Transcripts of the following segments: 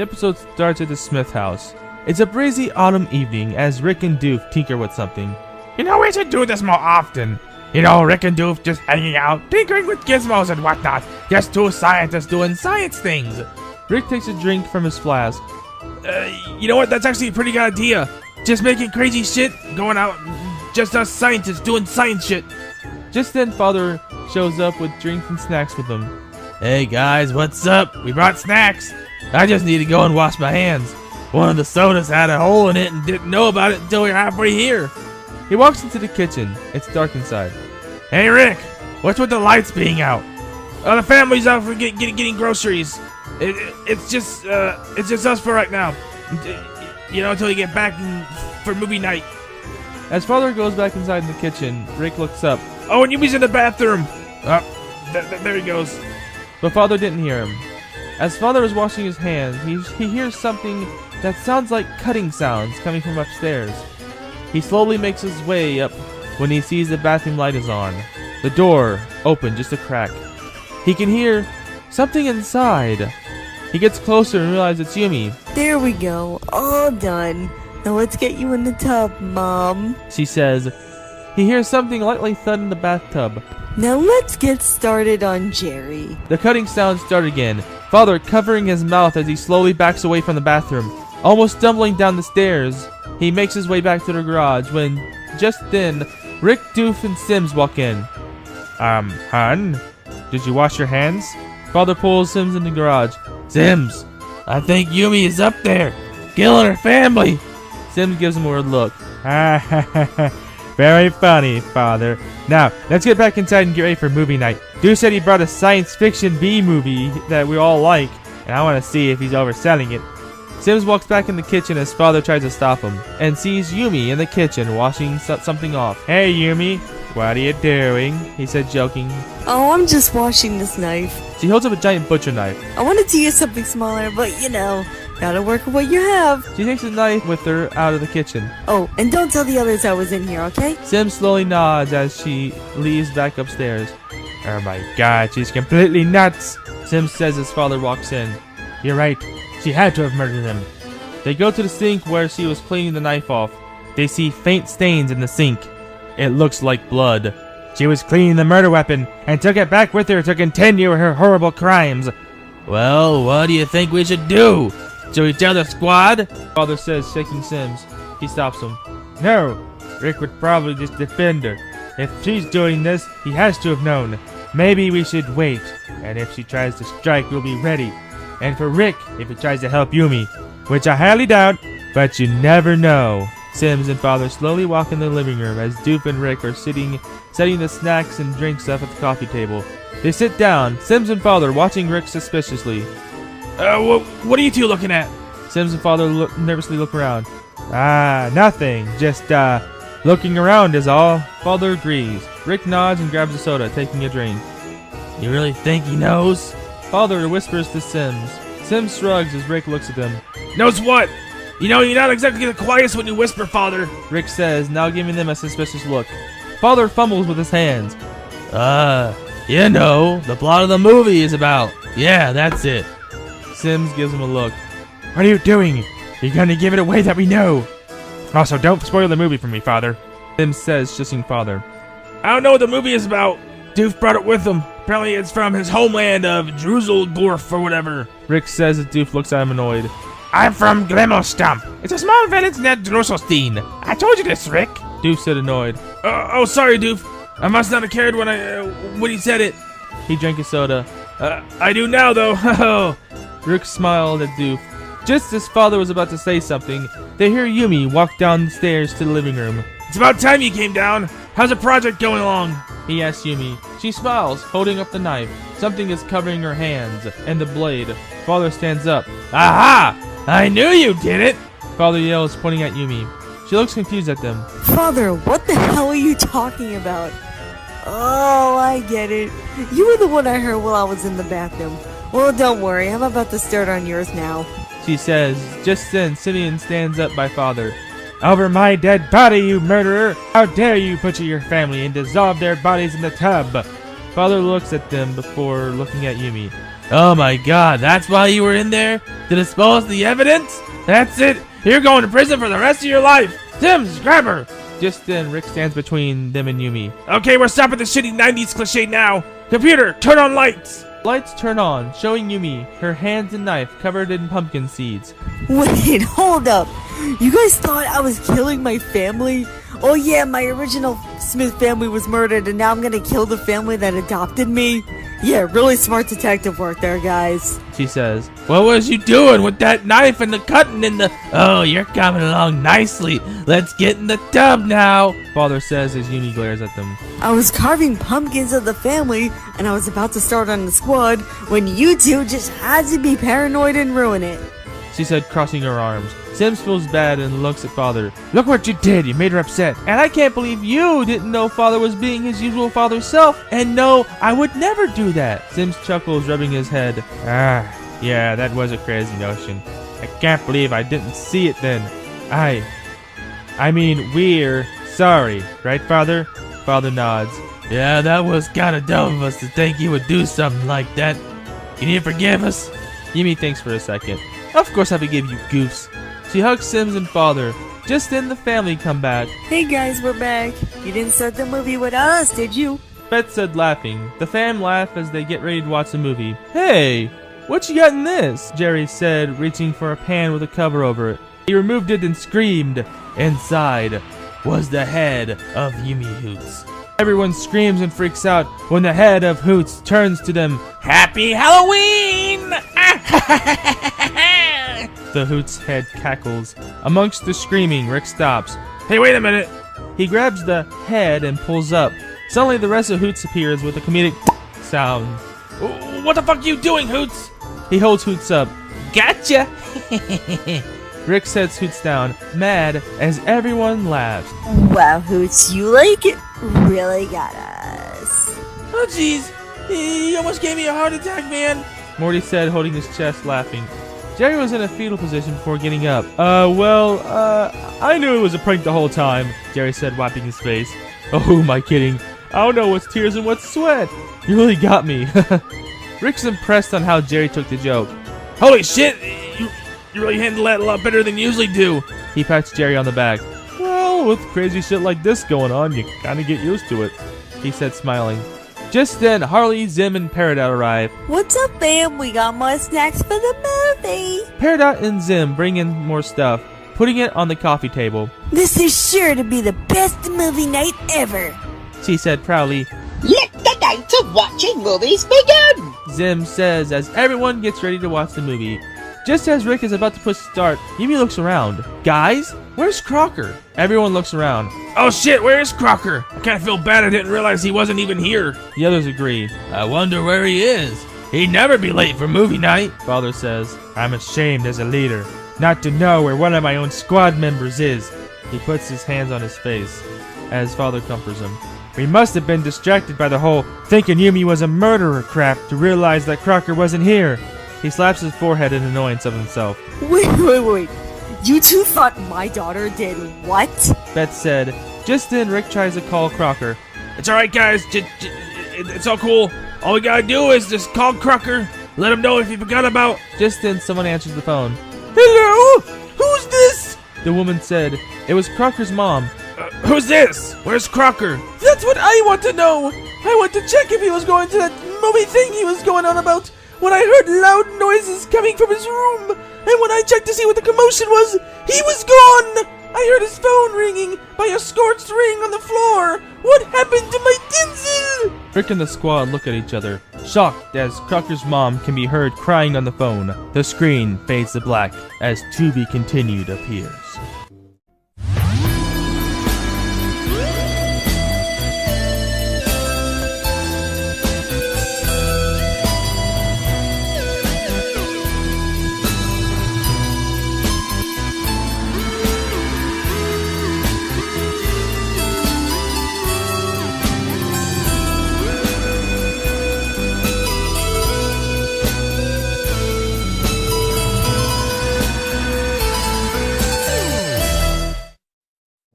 episode starts at the Smith house. It's a breezy autumn evening as Rick and Doof tinker with something. You know, we should do this more often. You know, Rick and Doof just hanging out, tinkering with gizmos and whatnot. Just two scientists doing science things. Rick takes a drink from his flask. You know what? That's actually a pretty good idea. Just making crazy shit, going out, just us scientists doing science shit. Just then, Father shows up with drinks and snacks with him. Hey guys, what's up? We brought snacks. I just need to go and wash my hands. One of the sodas had a hole in it and didn't know about it until we were halfway here. He walks into the kitchen. It's dark inside. Hey Rick, what's with the lights being out? The family's out for getting groceries. It's just us for right now. You know, until you get back for movie night. As Father goes back inside in the kitchen, Rick looks up. Oh, and Yumi's in the bathroom. There he goes. But Father didn't hear him. As Father is washing his hands, he hears something that sounds like cutting sounds coming from upstairs. He slowly makes his way up when he sees the bathroom light is on. The door open just a crack. He can hear something inside. He gets closer and realizes it's Yumi. There we go, all done. Now let's get you in the tub, Mom, she says. He hears something lightly thud in the bathtub. Now let's get started on Jerry. The cutting sounds start again. Father covering his mouth as he slowly backs away from the bathroom, almost stumbling down the stairs. He makes his way back to the garage when, just then, Rick, Doof, and Sims walk in. Hun? Did you wash your hands? Father pulls Sims in the garage. Sims, I think Yumi is up there, killing her family. Sims gives him a weird look. Very funny, Father. Now, let's get back inside and get ready for movie night. Doof said he brought a science fiction B movie that we all like, and I want to see if he's overselling it. Sims walks back in the kitchen as Father tries to stop him, and sees Yumi in the kitchen washing something off. Hey, Yumi, what are you doing? He said, joking. Oh, I'm just washing this knife. She holds up a giant butcher knife. I wanted to use something smaller, but you know, gotta work with what you have. She takes the knife with her out of the kitchen. Oh, and don't tell the others I was in here, okay? Sims slowly nods as she leaves back upstairs. Oh my god, she's completely nuts. Sims says as Father walks in. You're right. She had to have murdered him. They go to the sink where she was cleaning the knife off. They see faint stains in the sink. It looks like blood. She was cleaning the murder weapon and took it back with her to continue her horrible crimes. Well, what do you think we should do? Should we tell the squad? Father says, shaking Sims. He stops him. No, Rick would probably just defend her. If she's doing this, he has to have known. Maybe we should wait, and if she tries to strike, we'll be ready. And for Rick, if he tries to help Yumi, which I highly doubt, but you never know. Sims and Father slowly walk in the living room as Doof and Rick are setting the snacks and drinks up at the coffee table. They sit down, Sims and Father watching Rick suspiciously. What are you two looking at? Sims and Father nervously look around. Nothing. Just, looking around is all. Father agrees. Rick nods and grabs a soda, taking a drink. You really think he knows? Father whispers to Sims. Sims shrugs as Rick looks at them. Knows what? You know, you're not exactly the quietest when you whisper, Father. Rick says, now giving them a suspicious look. Father fumbles with his hands. You know, the plot of the movie is about. Yeah, that's it. Sims gives him a look. What are you doing? You're gonna give it away that we know. Also, don't spoil the movie for me, Father. Sims says, shushing Father. I don't know what the movie is about. Doof brought it with him. Apparently it's from his homeland of Druseldorf or whatever. Rick says as Doof looks at him annoyed. I'm from Glimmerstump. It's a small village near Drusselstein. I told you this, Rick. Doof said annoyed. Sorry, Doof. I must not have cared when he said it. He drank his soda. I do now, though. Rick smiled at Doof. Just as Father was about to say something, they hear Yumi walk down the stairs to the living room. It's about time you came down. How's the project going along? He asks Yumi. She smiles, holding up the knife. Something is covering her hands and the blade. Father stands up. Aha! I knew you did it! Father yells, pointing at Yumi. She looks confused at them. Father, what the hell are you talking about? Oh, I get it. You were the one I heard while I was in the bathroom. Well, don't worry. I'm about to start on yours now. She says. Just then, Simeon stands up by Father. Over my dead body, you murderer! How dare you butcher your family and dissolve their bodies in the tub! Father looks at them before looking at Yumi. Oh my god, that's why you were in there? To dispose of the evidence? That's it. You're going to prison for the rest of your life. Sims, grab her. Just then, Rick stands between them and Yumi. Okay, we're stopping the shitty 90s cliche now. Computer, turn on lights. Lights turn on, showing Yumi, her hands and knife covered in pumpkin seeds. Wait, hold up. You guys thought I was killing my family? Oh yeah, my original Smith family was murdered and now I'm gonna kill the family that adopted me? Yeah, really smart detective work there, guys. She says, What was you doing with that knife and the cutting and the... Oh, you're coming along nicely. Let's get in the tub now. Father says as Yumi glares at them. I was carving pumpkins of the family and I was about to start on the squad when you two just had to be paranoid and ruin it. She said, crossing her arms. Sims feels bad and looks at Father. Look what you did. You made her upset. And I can't believe you didn't know Father was being his usual father self. And no, I would never do that. Sims chuckles, rubbing his head. Ah, yeah, that was a crazy notion. I can't believe I didn't see it then. I mean, we're sorry, right, Father? Father nods. Yeah, that was kind of dumb of us to think you would do something like that. Can you forgive us? Yumi thinks for a second. Of course I forgive you, goofs. She hugs Sims and Father. Just then the family come back. Hey guys, we're back. You didn't start the movie without us, did you? Beth said, laughing. The fam laugh as they get ready to watch the movie. Hey, what you got in this? Jerry said, reaching for a pan with a cover over it. He removed it and screamed. Inside was the head of Yumi Hoots. Everyone screams and freaks out when the head of Hoots turns to them. Happy Halloween! The Hoots head cackles. Amongst the screaming, Rick stops. Hey, wait a minute. He grabs the head and pulls up. Suddenly the rest of Hoots appears with a comedic sound. What the fuck are you doing, Hoots? He holds Hoots up. Gotcha! Rick sets Hoots down, mad, as everyone laughs. Wow, Hoots, you like it? Really got us. Oh, jeez. He almost gave me a heart attack, man. Morty said, holding his chest, laughing. Jerry was in a fetal position before getting up. I knew it was a prank the whole time, Jerry said, wiping his face. Oh, who am I kidding? I don't know what's tears and what's sweat. You really got me. Rick's impressed on how Jerry took the joke. Holy shit! You really handle that a lot better than you usually do. He pats Jerry on the back. Well, with crazy shit like this going on, you kinda get used to it, he said, smiling. Just then, Harley, Zim, and Peridot arrive. What's up, fam? We got more snacks for the movie. Peridot and Zim bring in more stuff, putting it on the coffee table. This is sure to be the best movie night ever, she said proudly. Let the night of watching movies begin! Zim says as everyone gets ready to watch the movie. Just as Rick is about to push start, Yumi looks around. Guys, where's Crocker? Everyone looks around. Oh shit, where is Crocker? I kinda feel bad I didn't realize he wasn't even here. The others agree. I wonder where he is. He'd never be late for movie night. Father says. I'm ashamed as a leader not to know where one of my own squad members is. He puts his hands on his face as Father comforts him. We must have been distracted by the whole thinking Yumi was a murderer crap to realize that Crocker wasn't here. He slaps his forehead in annoyance of himself. Wait. You two thought my daughter did what? Beth said. Just then, Rick tries to call Crocker. It's alright, guys. It's all cool. All we gotta do is just call Crocker. Let him know if he forgot about... Just then, someone answers the phone. Hello? Who's this? The woman said. It was Crocker's mom. Who's this? Where's Crocker? That's what I want to know. I want to check if he was going to that movie thing he was going on about. When I heard loud noises coming from his room, and when I checked to see what the commotion was, he was gone! I heard his phone ringing by a scorched ring on the floor. What happened to my tinsel? Rick and the squad look at each other, shocked as Crocker's mom can be heard crying on the phone. The screen fades to black as To Be Continued appears.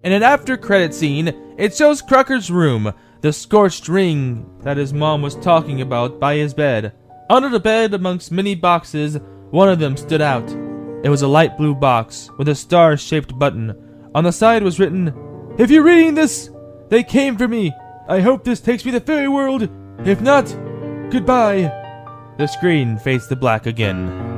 In an after-credit scene, it shows Crocker's room, the scorched ring that his mom was talking about by his bed. Under the bed, amongst many boxes, one of them stood out. It was a light blue box with a star-shaped button. On the side was written, "If you're reading this, they came for me. I hope this takes me to fairy world. If not, goodbye." The screen fades to black again.